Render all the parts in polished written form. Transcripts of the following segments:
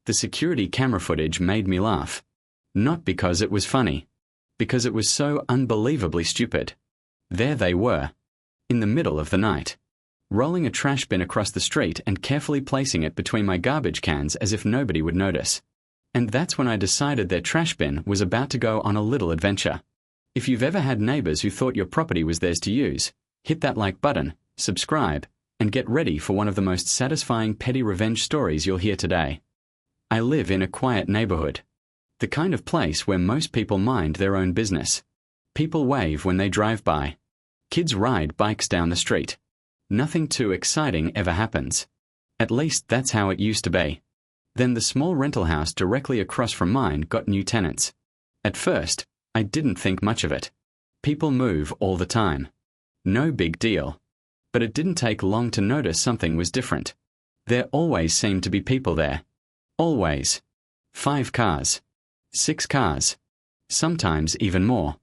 The security camera footage made me laugh. Not because it was funny, because it was so unbelievably stupid. There they were, in the middle of the night, rolling a trash bin across the street and carefully placing it between my garbage cans as if nobody would notice. And that's when I decided their trash bin was about to go on a little adventure. If you've ever had neighbors who thought your property was theirs to use, hit that like button, subscribe, and get ready for one of the most satisfying petty revenge stories you'll hear today. I live in a quiet neighborhood. The kind of place where most people mind their own business. People wave when they drive by. Kids ride bikes down the street. Nothing too exciting ever happens. At least that's how it used to be. Then the small rental house directly across from mine got new tenants. At first, I didn't think much of it. People move all the time. No big deal. But it didn't take long to notice something was different. There always seemed to be people there. Always. 5 cars. 6 cars. Sometimes even more.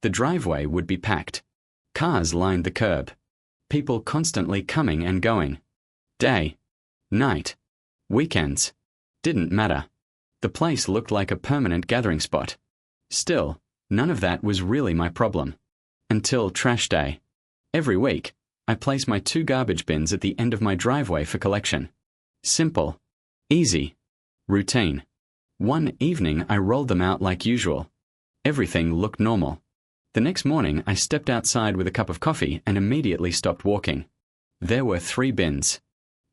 The driveway would be packed. Cars lined the curb. People constantly coming and going. Day. Night. Weekends. Didn't matter. The place looked like a permanent gathering spot. Still, none of that was really my problem. Until trash day. Every week, I place my 2 garbage bins at the end of my driveway for collection. Simple. Easy. Routine. One evening I rolled them out like usual. Everything looked normal. The next morning I stepped outside with a cup of coffee and immediately stopped walking. There were 3 bins.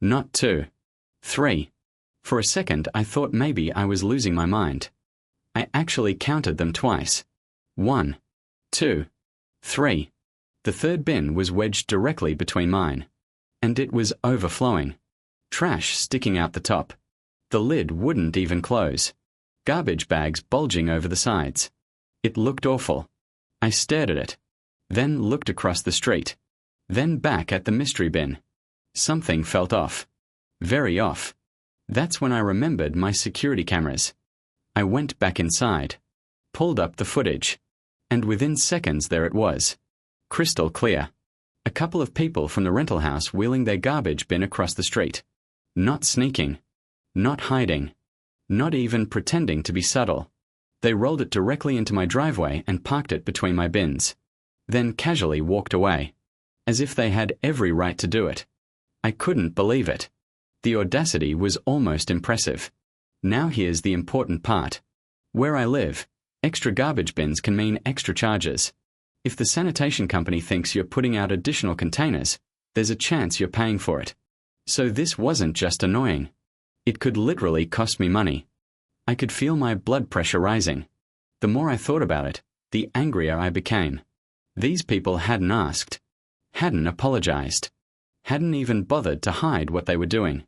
Not 2. 3. For a second I thought maybe I was losing my mind. I actually counted them twice. 1, 2, 3. The 3rd bin was wedged directly between mine. And it was overflowing. Trash sticking out the top. The lid wouldn't even close. Garbage bags bulging over the sides. It looked awful. I stared at it. Then looked across the street. Then back at the mystery bin. Something felt off. Very off. That's when I remembered my security cameras. I went back inside. Pulled up the footage. And within seconds there it was. Crystal clear. A couple of people from the rental house wheeling their garbage bin across the street. Not sneaking. Not hiding. Not even pretending to be subtle. They rolled it directly into my driveway and parked it between my bins. Then casually walked away. As if they had every right to do it. I couldn't believe it. The audacity was almost impressive. Now here's the important part. Where I live, extra garbage bins can mean extra charges. If the sanitation company thinks you're putting out additional containers, there's a chance you're paying for it. So this wasn't just annoying. It could literally cost me money. I could feel my blood pressure rising. The more I thought about it, the angrier I became. These people hadn't asked. Hadn't apologized. Hadn't even bothered to hide what they were doing.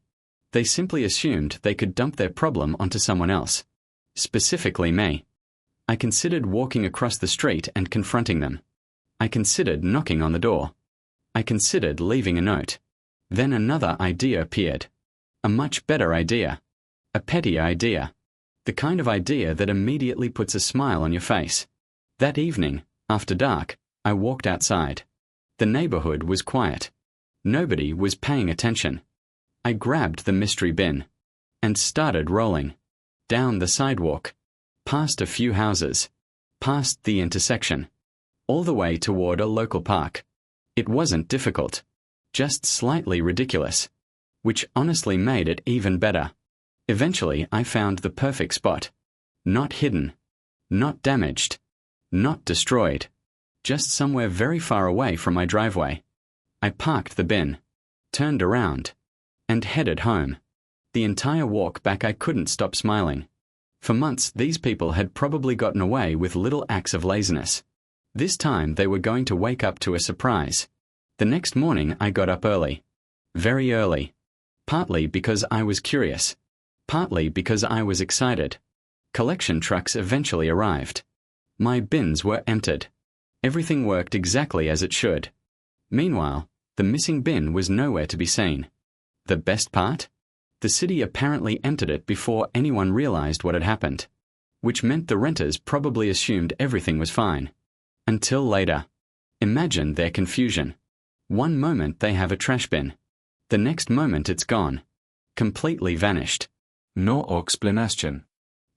They simply assumed they could dump their problem onto someone else. Specifically me. I considered walking across the street and confronting them. I considered knocking on the door. I considered leaving a note. Then another idea appeared. A much better idea. A petty idea. The kind of idea that immediately puts a smile on your face. That evening, after dark, I walked outside. The neighborhood was quiet. Nobody was paying attention. I grabbed the mystery bin. And started rolling. Down the sidewalk. Past a few houses. Past the intersection. All the way toward a local park. It wasn't difficult. Just slightly ridiculous. Which honestly made it even better. Eventually I found the perfect spot. Not hidden. Not damaged. Not destroyed. Just somewhere very far away from my driveway. I parked the bin. Turned around. And headed home. The entire walk back I couldn't stop smiling. For months these people had probably gotten away with little acts of laziness. This time they were going to wake up to a surprise. The next morning I got up early. Very early. Partly because I was curious. Partly because I was excited. Collection trucks eventually arrived. My bins were emptied. Everything worked exactly as it should. Meanwhile, the missing bin was nowhere to be seen. The best part? The city apparently emptied it before anyone realized what had happened. Which meant the renters probably assumed everything was fine. Until later. Imagine their confusion. One moment they have a trash bin. The next moment it's gone. Completely vanished. No explanation.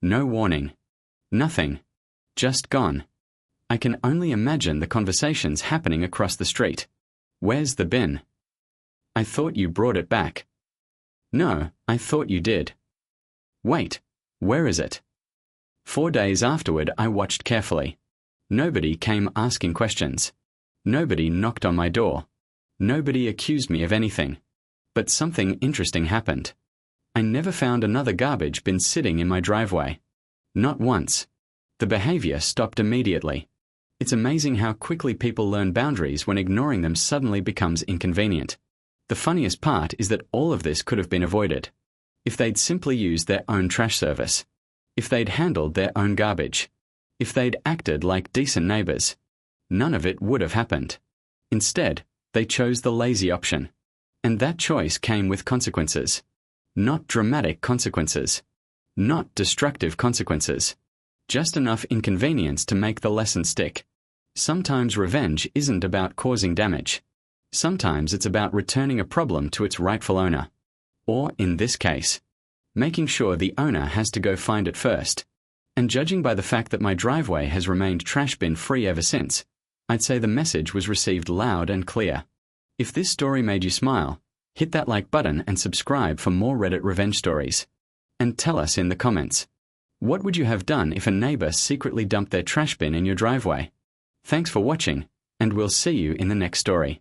No warning. Nothing. Just gone. I can only imagine the conversations happening across the street. Where's the bin? I thought you brought it back. No, I thought you did. Wait, where is it? 4 days afterward, I watched carefully. Nobody came asking questions. Nobody knocked on my door. Nobody accused me of anything. But something interesting happened. I never found another garbage bin sitting in my driveway. Not once. The behavior stopped immediately. It's amazing how quickly people learn boundaries when ignoring them suddenly becomes inconvenient. The funniest part is that all of this could have been avoided if they'd simply used their own trash service, if they'd handled their own garbage, if they'd acted like decent neighbors. None of it would have happened. Instead, they chose the lazy option. And that choice came with consequences. Not dramatic consequences. Not destructive consequences. Just enough inconvenience to make the lesson stick. Sometimes revenge isn't about causing damage. Sometimes it's about returning a problem to its rightful owner. Or, in this case, making sure the owner has to go find it first. And judging by the fact that my driveway has remained trash bin free ever since, I'd say the message was received loud and clear. If this story made you smile, hit that like button and subscribe for more Reddit revenge stories. And tell us in the comments, what would you have done if a neighbor secretly dumped their trash bin in your driveway? Thanks for watching, and we'll see you in the next story.